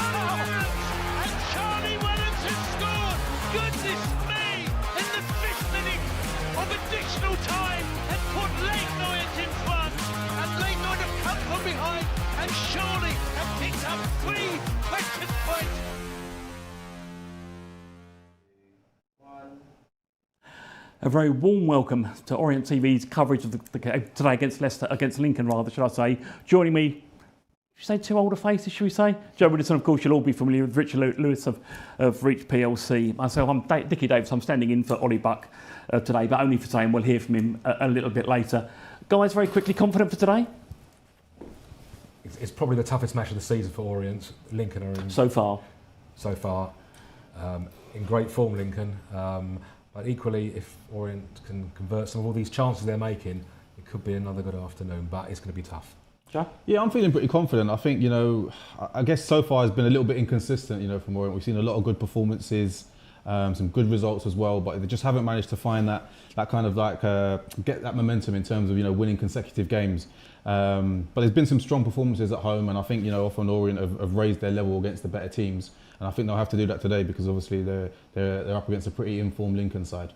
And Charlie Wellington scored! Goodness me! In the 5th minute of additional time and put Leyton Orient in front. And Leyton Orient have come from behind and surely have picked up 3 precious points. A very warm welcome to Orient TV's coverage of the today against Lincoln, rather, should I say. Joining me, should we say 2 older faces, should we say? Joe Widdowson, of course, you'll all be familiar with Richard Lewis of Reach PLC. Myself, I'm Dickie Davis. I'm standing in for Ollie Buck today, but only for saying we'll hear from him a little bit later. Guys, very quickly, confident for today? It's probably the toughest match of the season for Orient. Lincoln are in... So far. In great form, Lincoln. But equally, if Orient can convert some of all these chances they're making, it could be another good afternoon, but it's going to be tough. Joe? Yeah, I'm feeling pretty confident. I think, I guess so far it's been a little bit inconsistent, from Orient. We've seen a lot of good performances, some good results as well, but they just haven't managed to find that kind of get that momentum in terms of, winning consecutive games. But there's been some strong performances at home, and I think, often Orient have raised their level against the better teams. And I think they'll have to do that today because obviously they're up against a pretty informed Lincoln side.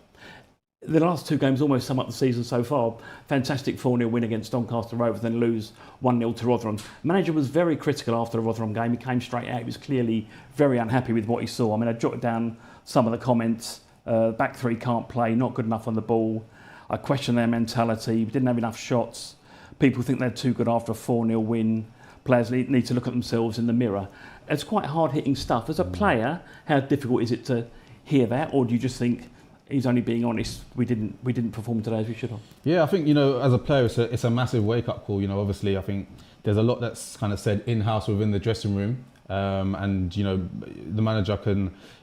The last 2 games almost sum up the season so far. Fantastic 4-0 win against Doncaster Rovers, then lose 1-0 to Rotherham. Manager was very critical after the Rotherham game. He came straight out. He was clearly very unhappy with what he saw. I mean, I jotted down some of the comments. Back 3 can't play, not good enough on the ball. I question their mentality. Didn't have enough shots. People think they're too good after a 4-0 win. Players need to look at themselves in the mirror. It's quite hard-hitting stuff. As a player, how difficult is it to hear that, or do you just think he's only being honest? We didn't perform today as we should have. Yeah, I think as a player, it's a massive wake-up call. Obviously, I think there's a lot that's kind of said in-house within the dressing room, and the manager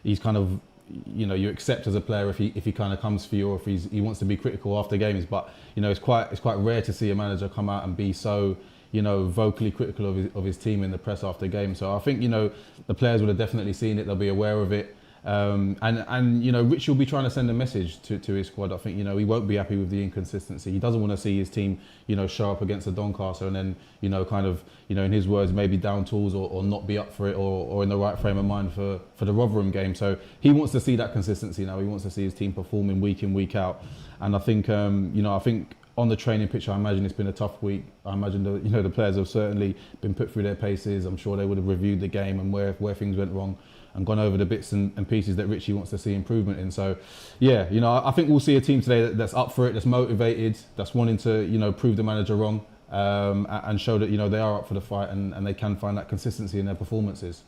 he's kind of. You accept as a player if he kind of comes for you, or if he wants to be critical after games. But it's quite rare to see a manager come out and be so vocally critical of his team in the press after game. So I think the players would have definitely seen it. They'll be aware of it. And Rich will be trying to send a message to his squad. I think he won't be happy with the inconsistency. He doesn't want to see his team show up against a Doncaster and then in his words, maybe down tools or not be up for it or in the right frame of mind for the Rotherham game. So he wants to see that consistency now. He wants to see his team performing week in, week out. And I think I think on the training pitch, I imagine it's been a tough week. I imagine the players have certainly been put through their paces. I'm sure they would have reviewed the game and where things went wrong and gone over the bits and pieces that Richie wants to see improvement in. So, yeah, I think we'll see a team today that's up for it, that's motivated, that's wanting to, prove the manager wrong and show that, they are up for the fight and they can find that consistency in their performances.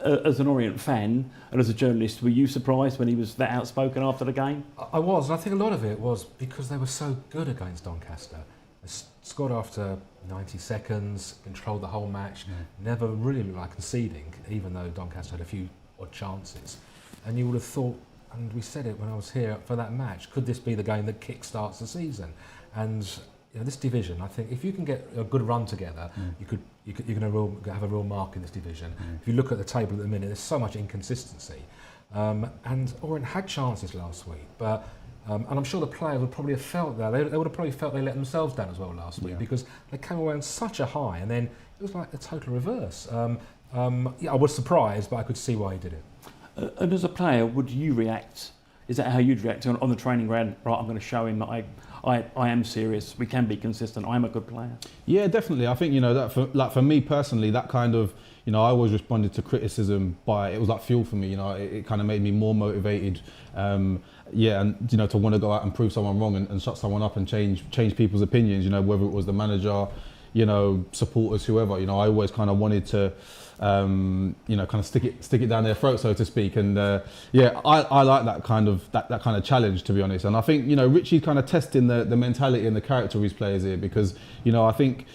As an Orient fan and as a journalist, were you surprised when he was that outspoken after the game? I was, and I think a lot of it was because they were so good against Doncaster. They scored after 90 seconds, controlled the whole match, never really looked like conceding, even though Doncaster had a few odd chances. And you would have thought, and we said it when I was here for that match, could this be the game that kick-starts the season? And this division, I think, if you can get a good run together, you're going to have a real mark in this division. If you look at the table at the minute, there's so much inconsistency. And Orient had chances last week, but and I'm sure the players would probably have felt that. They would have probably felt they let themselves down as well last week because they came away on such a high, and then it was like a total reverse. I was surprised, but I could see why he did it. And as a player, would you react? Is that how you'd react on the training ground? Right, I'm going to show him that I am serious. We can be consistent. I'm a good player. Yeah, definitely. I think that for me personally, that kind of I always responded to criticism it was like fuel for me. It kind of made me more motivated. And to want to go out and prove someone wrong and shut someone up and change people's opinions. Whether it was the manager, supporters, whoever. I always kind of wanted to. Kind of stick it down their throat, so to speak, and I like that kind of challenge, to be honest. And I think Richie's kind of testing the mentality and the character of his players here, because I think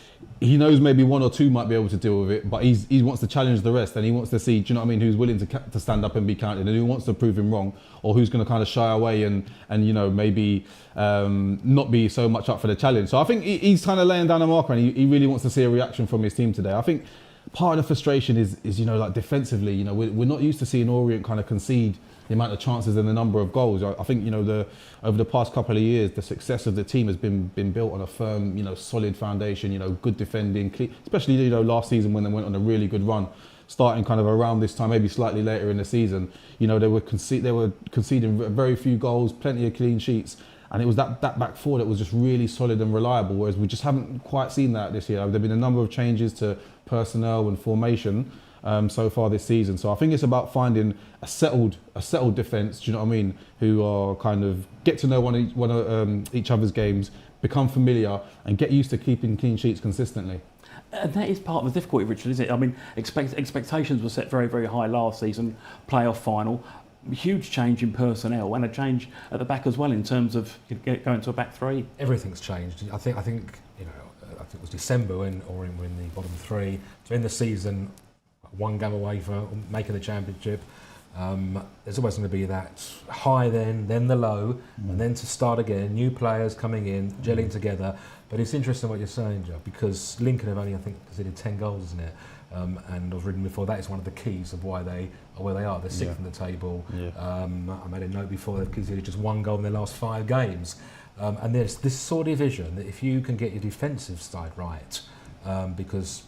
he knows maybe 1 or 2 might be able to deal with it, but he wants to challenge the rest, and he wants to see, do you know what I mean, who's willing to stand up and be counted, and who wants to prove him wrong, or who's going to kind of shy away and maybe not be so much up for the challenge. So I think he's kind of laying down a marker, and he really wants to see a reaction from his team today. I think part of the frustration is like defensively, we're not used to seeing Orient kind of concede the amount of chances and the number of goals. I think over the past couple of years, the success of the team has been built on a firm, solid foundation. Good defending, especially last season when they went on a really good run. starting kind of around this time, maybe slightly later in the season, you know, they were conceding very few goals, plenty of clean sheets. And it was that back four that was just really solid and reliable, whereas we just haven't quite seen that this year. There have been a number of changes to personnel and formation so far this season. So I think it's about finding a settled defence, do you know what I mean, who are kind of get to know each other's games, become familiar and get used to keeping clean sheets consistently. And that is part of the difficulty, Richard, isn't it? I mean, expectations were set very, very high last season, playoff final. Huge change in personnel and a change at the back as well in terms of going to a back three. Everything's changed. I think you know, I think it was December when Orient were in the bottom three. To end the season, one game away from making the championship. There's always going to be that high then the low, and then to start again, new players coming in, gelling together. But it's interesting what you're saying, Joe, because Lincoln have only, I think, conceded 10 goals, isn't it? And I've written before, that is one of the keys of why they are where they are. They're sixth in the table. Yeah. I made a note before, they've conceded just one goal in their last 5 games. And there's this sort of division that if you can get your defensive side right, because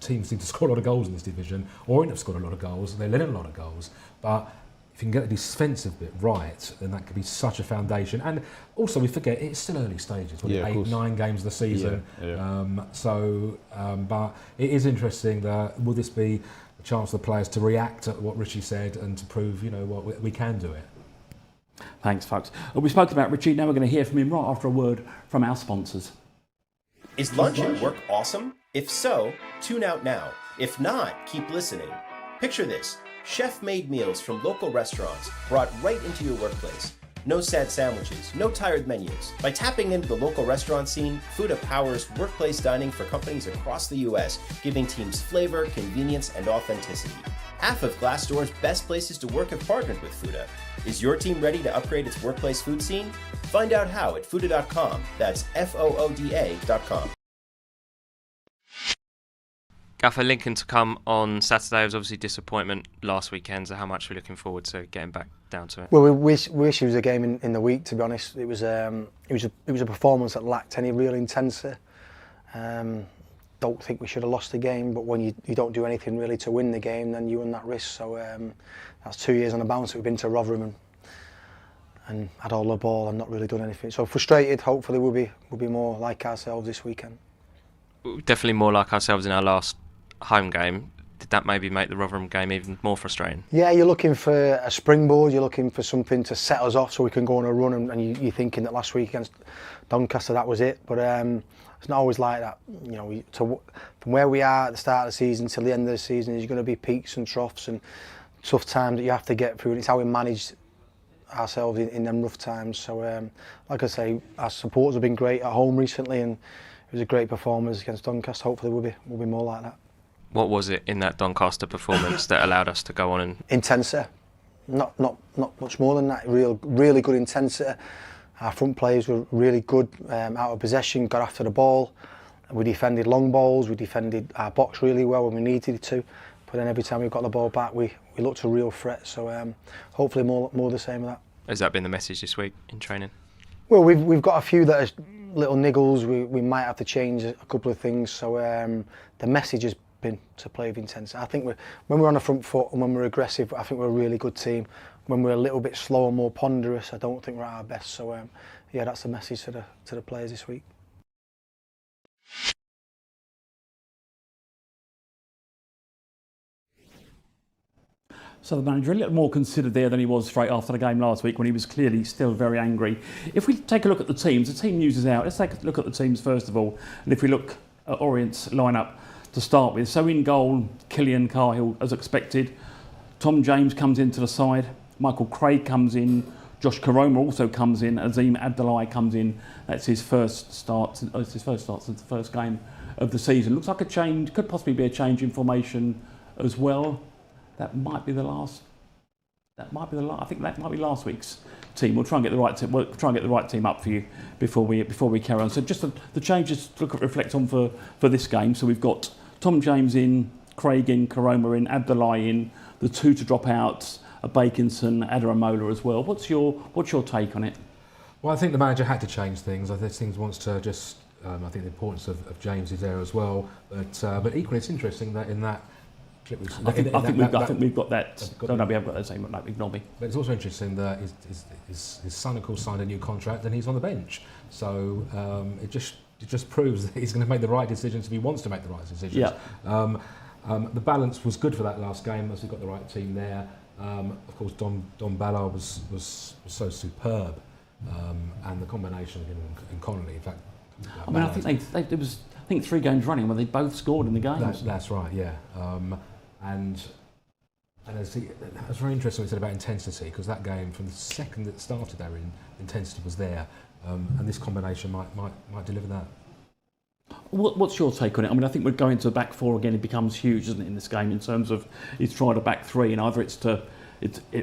teams seem to score a lot of goals in this division. Orient have scored a lot of goals, they let in a lot of goals, but if you can get the defensive bit right, then that could be such a foundation. And also, we forget it's still early stages. We're 8-9 games of the season. But it is interesting that will this be a chance for the players to react at what Richie said and to prove, you know, what we can do it. Thanks, folks. Well, we spoke about Richie. Now we're going to hear from him right after a word from our sponsors. Is lunch at work awesome? If so, tune out now. If not, keep listening. Picture this. Chef-made meals from local restaurants brought right into your workplace. No sad sandwiches, no tired menus. By tapping into the local restaurant scene, Fuda powers workplace dining for companies across the U.S., giving teams flavor, convenience, and authenticity. Half of Glassdoor's best places to work have partnered with Fuda. Is your team ready to upgrade its workplace food scene? Find out how at Fuda.com. That's FOODA.com. Gaffer, Lincoln to come on Saturday was obviously disappointment last weekend. So how much are we looking forward to getting back down to it? Well, we wish it was a game in the week. To be honest, it was a performance that lacked any real intensity. Don't think we should have lost the game, but when you don't do anything really to win the game, then you run that risk. So that's 2 years on the bounce. We've been to Rotherham and had all the ball and not really done anything. So frustrated. Hopefully we'll be more like ourselves this weekend. Definitely more like ourselves in our last home game. Did that maybe make the Rotherham game even more frustrating? Yeah, you're looking for a springboard, you're looking for something to set us off so we can go on a run, and you're thinking that last week against Doncaster that was it, but it's not always like that. You know, from where we are at the start of the season till the end of the season, there's going to be peaks and troughs and tough times that you have to get through, and it's how we manage ourselves in them rough times. So like I say, our supporters have been great at home recently, and it was a great performance against Doncaster. Hopefully we'll be more like that. What was it in that Doncaster performance that allowed us to go on and... Intensity. Not much more than that. Really good intensity. Our front players were really good, out of possession, got after the ball. We defended long balls, we defended our box really well when we needed to. But then every time we got the ball back, we looked a real threat. So hopefully more the same of that. Has that been the message this week in training? Well, we've got a few that are little niggles. We might have to change a couple of things. So the message has been to play with intensity. I think when we're on the front foot and when we're aggressive, I think we're a really good team. When we're a little bit slow and more ponderous, I don't think we're at our best. So yeah, that's the message to the players this week. So the manager a little more considered there than he was straight after the game last week when he was clearly still very angry. If we take a look at the teams, the team news is out. Let's take a look at the teams first of all. And if we look at Orient's lineup to start with. So in goal, Killian Cahill as expected. Tom James comes into the side. Michael Craig comes in. Josh Karoma also comes in. Azim Abdullahi comes in. That's his first start. It's his first start since the first game of the season. Looks like a change. Could possibly be a change in formation as well. That might be the last. I think that might be last week's team. We'll try and get the right team. We'll try and get the right team up for you before we carry on. So just the changes to reflect on for this game. So we've got Tom James in, Craig in, Karoma in, Abdullahi in. The two to drop out are Bakinson, Adaramola as well. What's your take on it? Well, I think the manager had to change things. I think he wants to just. I think the importance of James is there as well. But equally, it's interesting that in that clip was. I think we've got that. No, we haven't got that same. No, ignore me. But it's also interesting that his son, of course, signed a new contract and he's on the bench. So it just proves that he's going to make the right decisions if he wants to make the right decisions. Yeah. The balance was good for that last game as we got the right team there. Of course, Don Ballard was so superb, and the combination of him and Connolly. In fact, I mean, I think there was 3 games running where they both scored in the games. That's right, yeah. And it's very interesting what you said about intensity, because that game, from the second that it started, their intensity was there, and this combination might deliver that. What's your take on it? I mean, I think we're going to the back 4 again. It becomes huge, isn't it, in this game, in terms of he's tried a back 3, and either it's a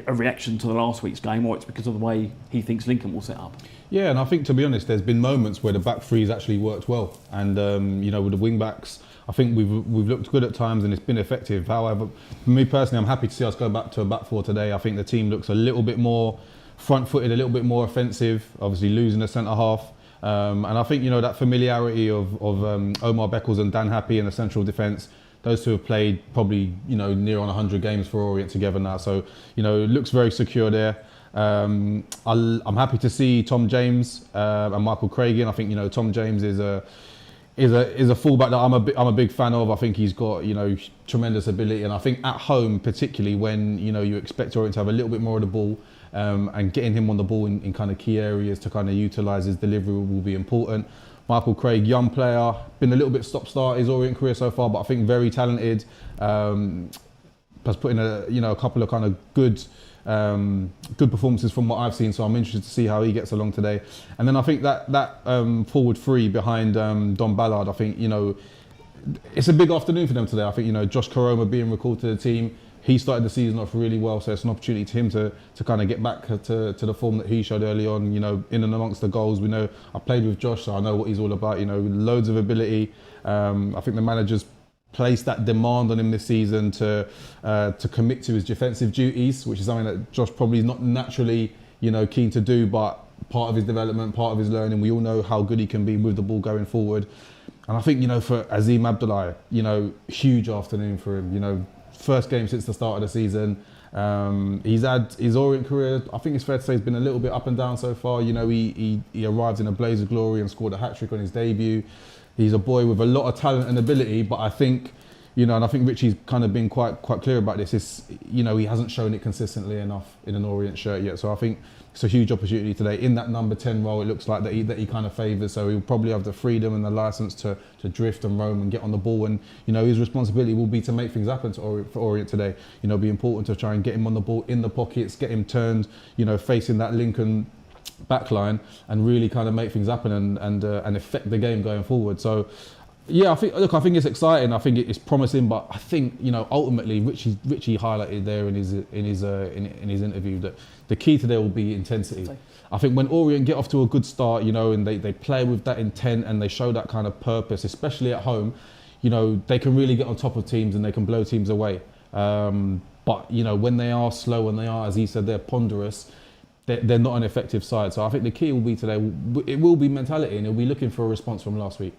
reaction to the last week's game, or it's because of the way he thinks Lincoln will set up. Yeah, and I think, to be honest, there's been moments where the back 3's actually worked well, and with the wing backs, I think we've looked good at times and it's been effective. However, for me personally, I'm happy to see us go back to a back 4 today. I think the team looks a little bit more front-footed, a little bit more offensive. Obviously, losing the centre half. And I think, that familiarity of Omar Beckles and Dan Happy in the central defence, those two have played probably, near on 100 games for Orient together now. So, it looks very secure there. I'm happy to see Tom James and Michael Craig in. I think, Tom James is a fullback that I'm a big fan of. I think he's got, tremendous ability. And I think at home, particularly when, you expect Orient to have a little bit more of the ball, and getting him on the ball in kind of key areas to kind of utilise his delivery will be important. Michael Craig, young player, been a little bit stop-start his Orient career so far, but I think very talented. Has put in a couple of kind of good performances from what I've seen, so I'm interested to see how he gets along today. And then I think that forward 3 behind Don Ballard, I think it's a big afternoon for them today. I think Josh Koroma being recalled to the team. He started the season off really well, so it's an opportunity to him to kind of get back to the form that he showed early on, in and amongst the goals. We know, I played with Josh, so I know what he's all about, loads of ability. I think the manager's placed that demand on him this season to commit to his defensive duties, which is something that Josh probably is not naturally, keen to do, but part of his development, part of his learning. We all know how good he can be with the ball going forward. And I think, for Azim Abdullahi, huge afternoon for him, first game since the start of the season. He's had his Orient career, I think it's fair to say, has been a little bit up and down so far. He arrived in a blaze of glory and scored a hat-trick on his debut. He's a boy with a lot of talent and ability, but I think, and I think Richie's kind of been quite clear about this. He hasn't shown it consistently enough in an Orient shirt yet. So I think it's a huge opportunity today. In that number 10 role, it looks like that he kind of favours. So he'll probably have the freedom and the licence to drift and roam and get on the ball. And, his responsibility will be to make things happen for Orient today. Be important to try and get him on the ball in the pockets, get him turned, facing that Lincoln backline and really kind of make things happen and affect the game going forward. So, yeah, I think it's exciting. I think it's promising, but I think ultimately Richie highlighted there in his interview that the key today will be intensity. I think when Orient get off to a good start, and they play with that intent and they show that kind of purpose, especially at home, they can really get on top of teams and they can blow teams away. But when they are slow and they are, as he said, they're ponderous, they're not an effective side. So I think the key will be today, it will be mentality, and it'll be looking for a response from last week.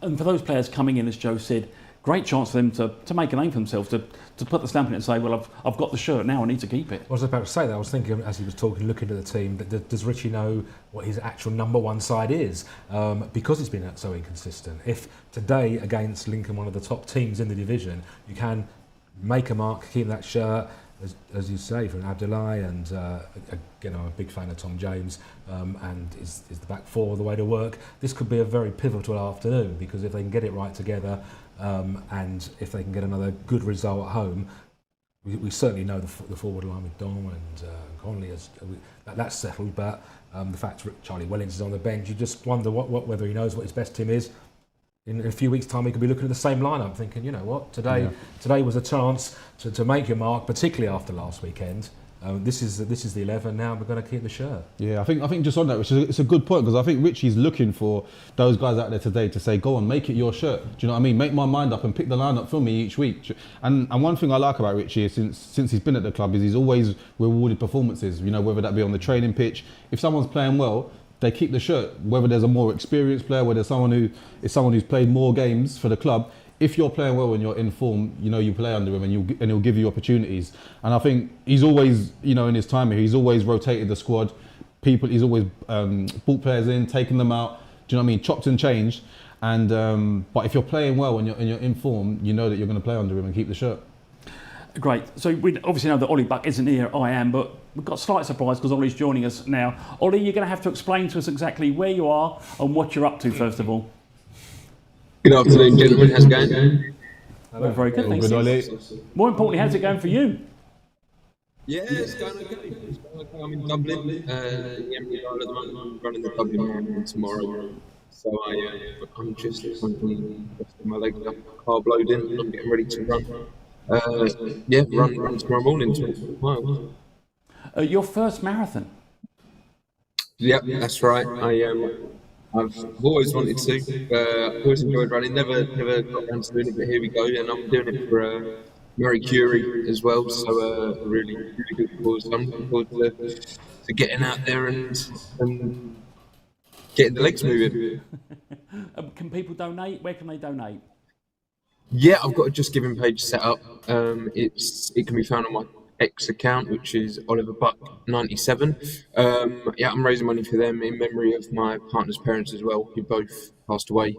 And for those players coming in, as Joe said, great chance for them to make a name for themselves, to put the stamp in it and say, well, I've got the shirt now, I need to keep it. I was about to say that. I was thinking as he was talking, looking at the team, does Richie know what his actual number 1 side is? Because he's been so inconsistent. If today against Lincoln, one of the top teams in the division, you can make a mark, keep that shirt, as you say, from Abdullahi, and I'm a big fan of Tom James, and is the back 4 the way to work? This could be a very pivotal afternoon, because if they can get it right together, and if they can get another good result at home, we certainly know the forward line with Dom and Connolly that's settled. But the fact that Charlie Wellings is on the bench, you just wonder whether he knows what his best team is. In a few weeks' time, we could be looking at the same lineup, thinking, today was a chance to make your mark, particularly after last weekend. This is the 11 now. We're going to keep the shirt. Yeah, I think just on that, it's a good point, because I think Richie's looking for those guys out there today to say, go on, make it your shirt. Do you know what I mean? Make my mind up and pick the lineup for me each week. And one thing I like about Richie is since he's been at the club is he's always rewarded performances. Whether that be on the training pitch, if someone's playing well, they keep the shirt. Whether there's a more experienced player, whether there's someone who's played more games for the club, if you're playing well and you're in form, you know, you play under him and he'll give you opportunities. And I think he's always, you know, in his time here, he's always rotated the squad. He's always brought players in, taken them out. Do you know what I mean? Chopped and changed. And but if you're playing well and you're in form, you know that you're going to play under him and keep the shirt. Great. So we obviously know that Ollie Buck isn't here. I am, but we've got a slight surprise because Ollie's joining us now. Ollie, you're going to have to explain to us exactly where you are and what you're up to first of all. Good afternoon, gentlemen. How's it going? Hello. Very good, thanks. Good, Ollie. More importantly, how's it going for you? Yeah, it's going okay. I'm in Dublin. The Emily Isle at the moment. I'm running the Dublin Marathon tomorrow. So I'm just resting my legs up, carb loading. I'm getting ready to run. Run tomorrow morning, 20 miles. Your first marathon? Yep, that's right. I've always wanted to. I've always enjoyed running. Never got around to doing it, but here we go. And I'm doing it for Marie Curie as well. So a really good cause. I'm looking forward to getting out there and getting the legs moving. Can people donate? Where can they donate? Yeah, I've got a Just Giving page set up. It can be found on my X account, which is Oliver Buck 97. I'm raising money for them in memory of my partner's parents as well, who both passed away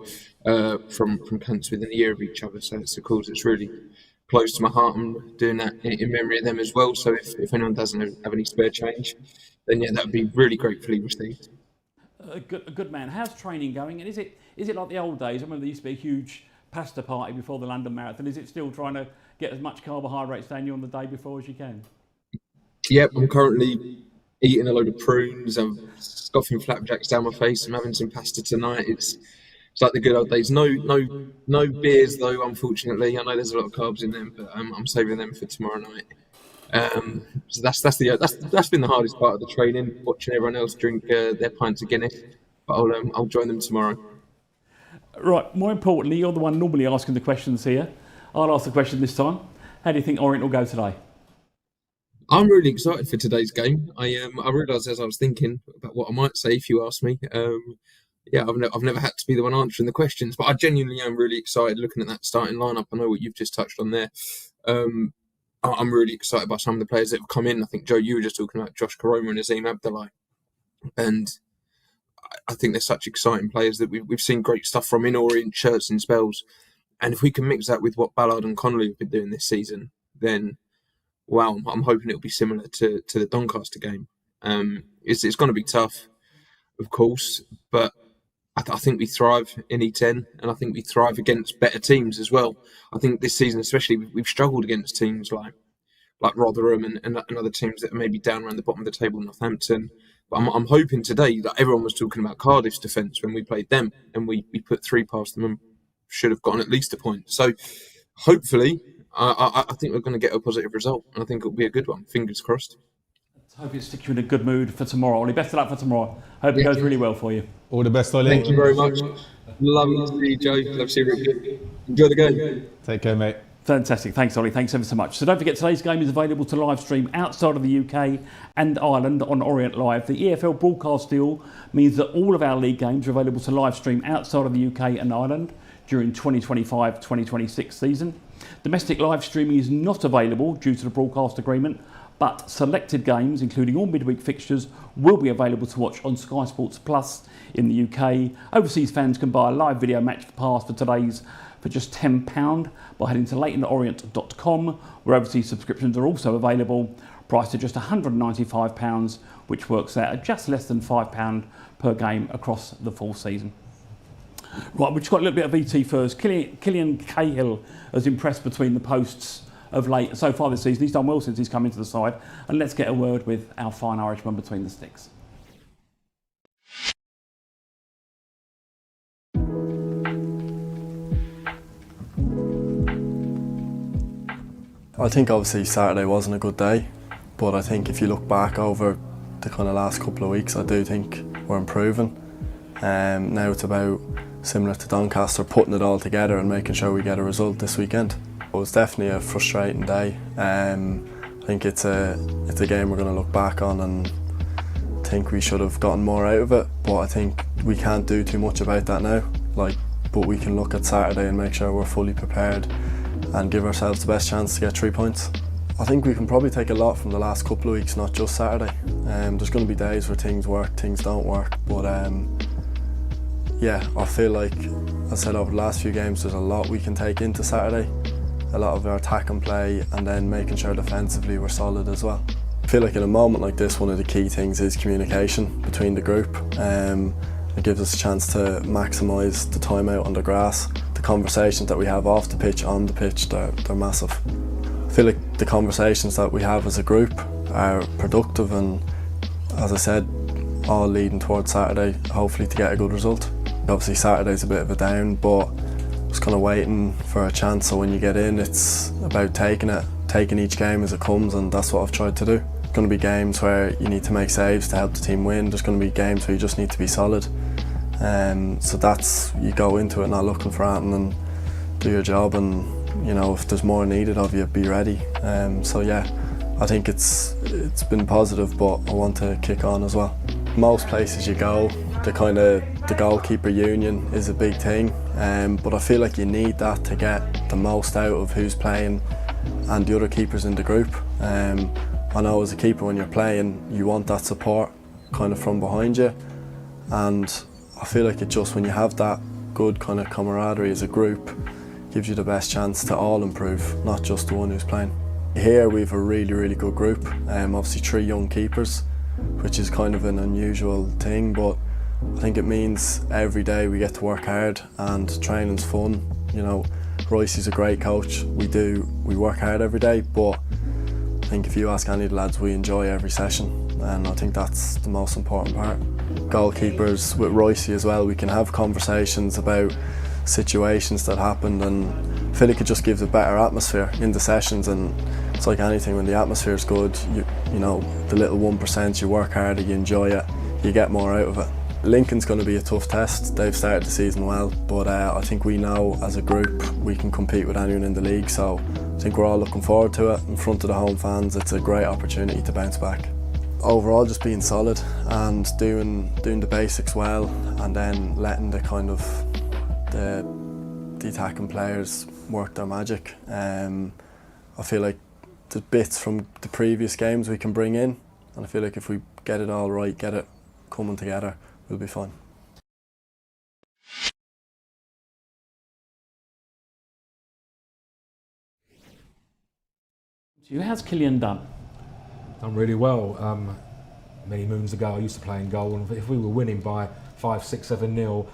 from cancer within a year of each other. So it's a cause that's really close to my heart. I'm doing that in memory of them as well. So if anyone doesn't have any spare change, then yeah, that would be really gratefully received. A good man. How's training going? And is it like the old days? I remember there used to be a huge pasta party before the London Marathon. Is it still trying to get as much carbohydrates down you on the day before as you can? Yep, I'm currently eating a load of prunes. I'm scoffing flapjacks down my face. I'm having some pasta tonight. It's like the good old days. No beers though, unfortunately. I know there's a lot of carbs in them, but I'm saving them for tomorrow night. So that's been the hardest part of the training, watching everyone else drink their pints of Guinness. But I'll join them tomorrow. Right. More importantly, you're the one normally asking the questions here. I'll ask the question this time. How do you think Orient will go today? I'm really excited for today's game. I realised as I was thinking about what I might say if you asked me. I've never had to be the one answering the questions, but I genuinely am really excited looking at that starting lineup. I know what you've just touched on there. I'm really excited by some of the players that have come in. I think, Joe, you were just talking about Josh Koroma and Azim Abdullah. And I think they're such exciting players that we've seen great stuff from in Orient shirts and spells. And if we can mix that with what Ballard and Connolly have been doing this season, then, wow, I'm hoping it'll be similar to the Doncaster game. It's going to be tough, of course, but I think we thrive in E10, and I think we thrive against better teams as well. I think this season especially, we've struggled against teams like Rotherham and other teams that are maybe down around the bottom of the table, Northampton. But I'm hoping today that everyone was talking about Cardiff's defence when we played them, and we put 3 past them and should have gotten at least a point. So hopefully, I think we're going to get a positive result, and I think it'll be a good one. Fingers crossed. Let's hope it sticks you in a good mood for tomorrow, Ollie. Best of luck for tomorrow. Hope it goes really well for you. All the best, Ollie. Thank you very much. Lovely to see you, Joe. Love to see you, Rick. Enjoy the game. Take care, mate. Fantastic. Thanks, Ollie. Thanks ever so much. So don't forget, today's game is available to live stream outside of the UK and Ireland on Orient Live. The EFL broadcast deal means that all of our league games are available to live stream outside of the UK and Ireland during 2025-2026 season. Domestic live streaming is not available due to the broadcast agreement, but selected games, including all midweek fixtures, will be available to watch on Sky Sports Plus in the UK. Overseas fans can buy a live video match pass for today's for just £10 by heading to LeytonOrient.com, where overseas subscriptions are also available, priced at just £195, which works out at just less than £5 per game across the full season. Right, we've just got a little bit of ET first. Killian Cahill has impressed between the posts of late so far this season. He's done well since he's come into the side. And let's get a word with our fine Irishman between the sticks. I think obviously Saturday wasn't a good day, but I think if you look back over the kind of last couple of weeks, I do think we're improving. Now it's about, similar to Doncaster, putting it all together and making sure we get a result this weekend. It was definitely a frustrating day. I think it's a game we're going to look back on and think we should have gotten more out of it, but I think we can't do too much about that now. Like, but we can look at Saturday and make sure we're fully prepared and give ourselves the best chance to get 3 points. I think we can probably take a lot from the last couple of weeks, not just Saturday. There's going to be days where things work, things don't work, but yeah, I feel like, as I said, over the last few games there's a lot we can take into Saturday. A lot of our attack and play, and then making sure defensively we're solid as well. I feel like in a moment like this, one of the key things is communication between the group. It gives us a chance to maximise the time out on the grass. The conversations that we have off the pitch, on the pitch, they're massive. I feel like the conversations that we have as a group are productive, and as I said, all leading towards Saturday, hopefully to get a good result. Obviously Saturday's a bit of a down, but just kind of waiting for a chance, so when you get in it's about taking each game as it comes, and that's what I've tried to do. There's going to be games where you need to make saves to help the team win, there's going to be games where you just need to be solid. So that's, you go into it not looking for anything and do your job, and you know, if there's more needed of you, be ready. So yeah, I think it's been positive, but I want to kick on as well. Most places you go, the goalkeeper union is a big thing, but I feel like you need that to get the most out of who's playing and the other keepers in the group. I know as a keeper, when you're playing, you want that support kind of from behind you, and I feel like it just, when you have that good kind of camaraderie as a group, gives you the best chance to all improve, not just the one who's playing. Here we have a really, really good group, obviously 3 young keepers, which is kind of an unusual thing, but I think it means every day we get to work hard and training's fun. You know, Royce's a great coach, we work hard every day, but I think if you ask any of the lads, we enjoy every session, and I think that's the most important part. Goalkeepers with Royce as well, we can have conversations about situations that happened, and I feel like it just gives a better atmosphere in the sessions, and it's like anything, when the atmosphere is good, you know, the little 1%, you work harder, you enjoy it, you get more out of it. Lincoln's going to be a tough test. They've started the season well, but I think we know as a group we can compete with anyone in the league, so I think we're all looking forward to it. In front of the home fans, it's a great opportunity to bounce back. Overall, just being solid and doing the basics well, and then letting the kind of the attacking players work their magic. I feel like the bits from the previous games we can bring in, and I feel like if we get it all right, get it coming together, we'll be fine. So how's Killian done? Done really well. Many moons ago I used to play in goal, and if we were winning by 5, 6, 7-0,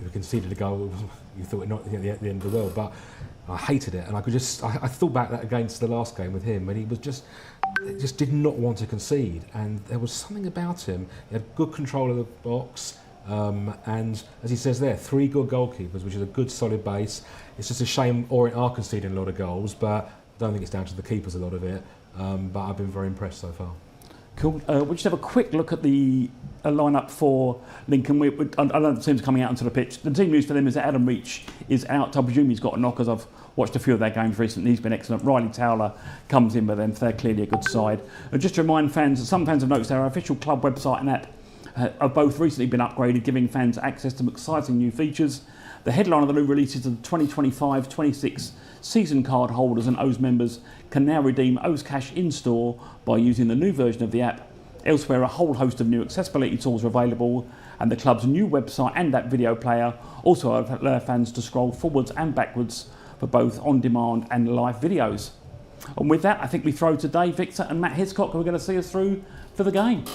we conceded a goal, you thought it not at the end of the world, but I hated it, and I thought back that against the last game with him, and he just did not want to concede, and there was something about him. He had good control of the box, and as he says there, 3 good goalkeepers, which is a good solid base. It's just a shame Orient are conceding a lot of goals, but I don't think it's down to the keepers, a lot of it, but I've been very impressed so far. Cool. We'll just have a quick look at the lineup for Lincoln. I don't know if the team's coming out onto the pitch. The team news for them is that Adam Reach is out. I presume he's got a knock, as I've watched a few of their games recently. He's been excellent. Riley Towler comes in with them. They're clearly a good side. And just to remind fans, some fans have noticed our official club website and app have both recently been upgraded, giving fans access to exciting new features. The headline of the new release is the 2025-26 season card holders and O's members can now redeem O's cash in-store by using the new version of the app. Elsewhere, a whole host of new accessibility tools are available, and the club's new website and app video player also allow fans to scroll forwards and backwards for both on-demand and live videos. And with that, I think we throw to Dave Victor and Matt Hiscock, who are going to see us through for the game.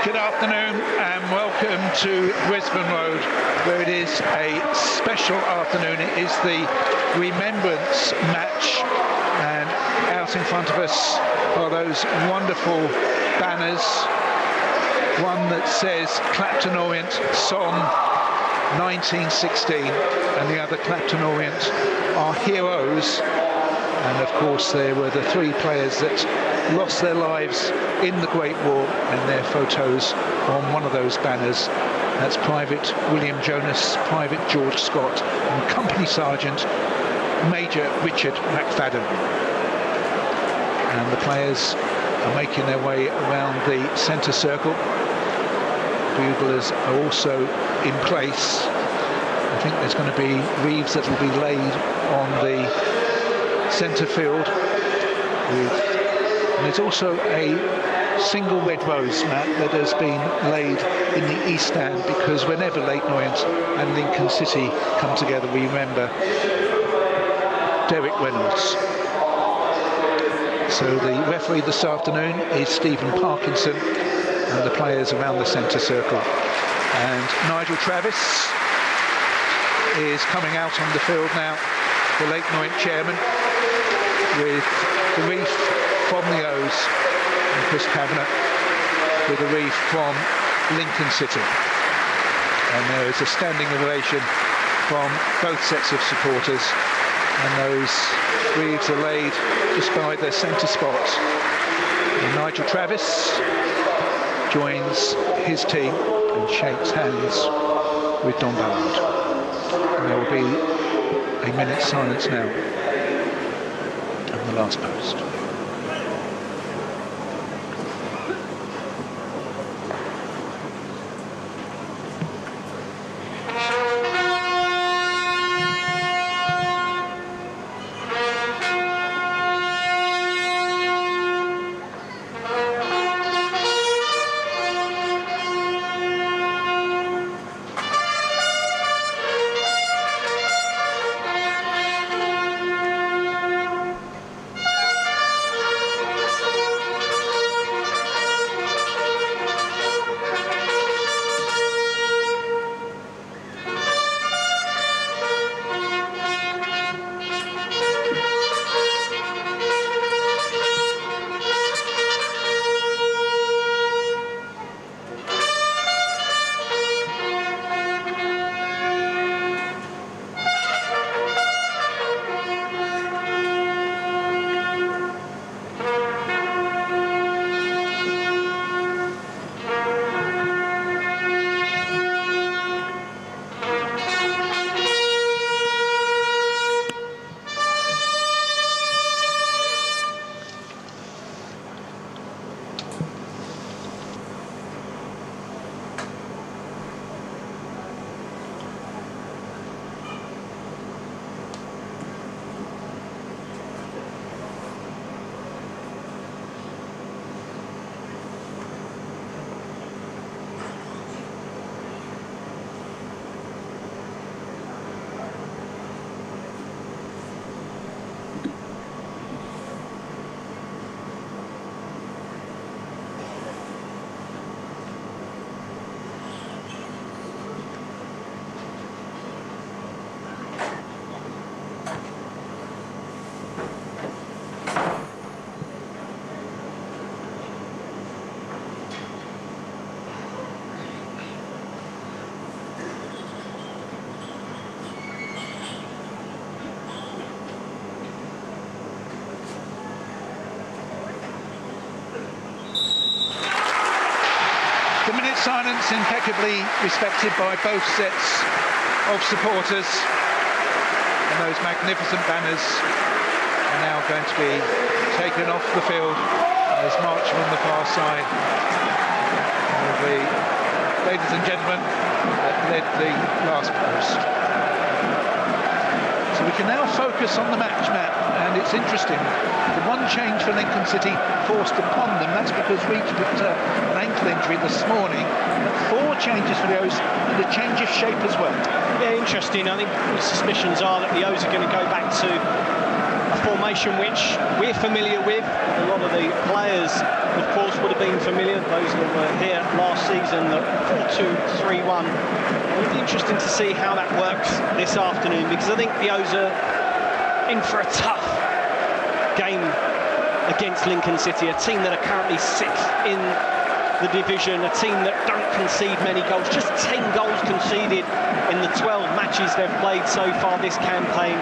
Good afternoon and welcome to Brisbane Road, where it is a special afternoon. It is the Remembrance match, and out in front of us are those wonderful banners. One that says Clapton Orient, Somme 1916, and the other Clapton Orient, our heroes. And of course there were the 3 players that lost their lives in the Great War, and their photos on one of those banners. That's Private William Jonas, Private George Scott, and Company Sergeant Major Richard McFadden. And the players are making their way around the centre circle. Buglers are also in place. I think there's going to be wreaths that will be laid on the centre field. And there's also a single red rose, Matt, that has been laid in the east stand, because whenever Leyton Orient and Lincoln City come together, we remember Derek Reynolds. So the referee this afternoon is Stephen Parkinson, and the players around the centre circle. And Nigel Travis is coming out on the field now, the Leyton Orient chairman, with the wreath from the O's, and Chris Kavanagh with a wreath from Lincoln City. And there is a standing ovation from both sets of supporters, and those wreaths are laid just by their centre spots. And Nigel Travis joins his team and shakes hands with Don Ballard. And there will be a minute's silence now on the last post. Silence impeccably respected by both sets of supporters, and those magnificent banners are now going to be taken off the field as marched from the far side of the ladies and gentlemen that led the last post. So we can now focus on the match, Matt, and it's interesting. The one change for Lincoln City forced upon them, that's because Reach picked up an ankle injury this morning. 4 changes for the O's and a change of shape as well. Yeah, interesting. I think the suspicions are that the O's are going to go back to a formation which we're familiar with. A lot of the players, of course, would have been familiar, those that were here last season, the 4-2-3-1. It'll be interesting to see how that works this afternoon, because I think the O's are in for a tough game against Lincoln City, a team that are currently 6th in the division, a team that don't concede many goals, just 10 goals conceded in the 12 matches they've played so far this campaign.